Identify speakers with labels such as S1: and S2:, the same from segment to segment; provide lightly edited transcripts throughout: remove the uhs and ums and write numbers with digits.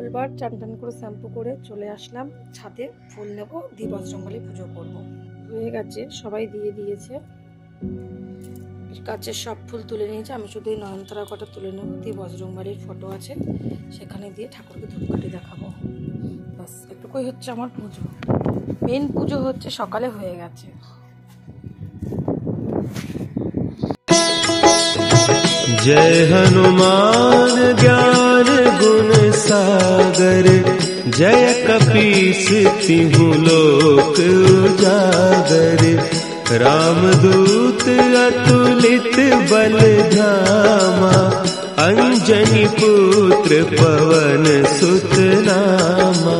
S1: মঙ্গলবার চান টান করে শ্যাম্পু করে চলে আসলাম ছাদে। ফুল নেব, দিয়ে বজরংবলী পুজো করব। হয়ে গেছে, সবাই দিয়ে দিয়েছে, গাছের সব ফুল তুলে নিয়েছে। আমি শুধু এই নয়নতারা কটা তুলে নেব, দিয়ে বজরংবলীর ফটো আছে সেখানে দিয়ে ঠাকুরকে ধূপকাঠি দেখাবো। বাস এটুকুই হচ্ছে আমার পুজো। মেন পুজো হচ্ছে সকালে হয়ে গেছে।
S2: जय हनुमान ज्ञान गुण सागर, जय कपीस तिहु लोक उजागर। रामदूत अतुलित बल धामा, अंजनी पुत्र पवन सुत नामा।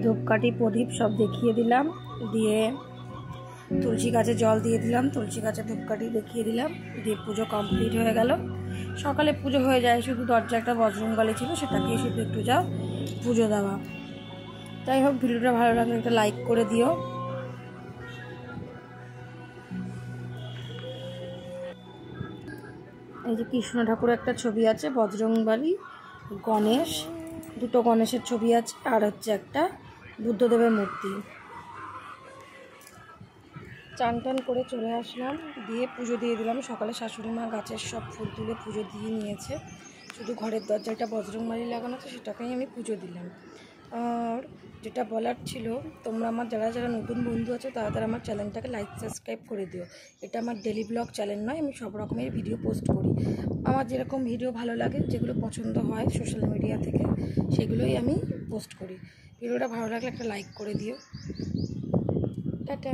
S1: ধূপকাঠি প্রদীপ সব দেখিয়ে দিলাম, দিয়ে তুলসী গাছে জল দিয়ে দিলাম, তুলসী গাছে ধূপকাঠি দেখিয়ে দিলাম, দিয়ে পুজো কমপ্লিট হয়ে গেল। সকালে পুজো হয়ে যায়, শুধু দরজা একটা বজরংবলী ছিল সেটাকে শুধু একটু যাও পুজো দেওয়া। যাই হোক, ভিডিওটা ভালো লাগলে একটা লাইক করে দিও। এই যে কৃষ্ণ ঠাকুর একটা ছবি আছে, বজরংবলী, গণেশ, দুটো গণেশের ছবি আছে, আর হচ্ছে একটা বুদ্ধদেবের মূর্তি। চান টান করে চলে আসলাম, দিয়ে পুজো দিয়ে দিলাম। সকালে শাশুড়ি মা গাছের সব ফুল তুলে পুজো দিয়ে নিয়েছে, শুধু ঘরের দরজাটা বজরংবলী লাগানো আছে সেটাকেই আমি পুজো দিলাম। আর যেটা বলার ছিল, তোমরা আমার যারা যারা নতুন বন্ধু আছো তারা আমার চ্যানেলটাকে লাইক সাবস্ক্রাইব করে দিও। এটা আমার ডেলি ব্লগ চ্যানেল নয়, আমি সব রকমের ভিডিও পোস্ট করি। আমার যেরকম ভিডিও ভালো লাগে, যেগুলো পছন্দ হয় সোশ্যাল মিডিয়া থেকে, সেগুলোই আমি পোস্ট করি। ভিডিওটা ভালো লাগলে একটা লাইক করে দিও। টাটা।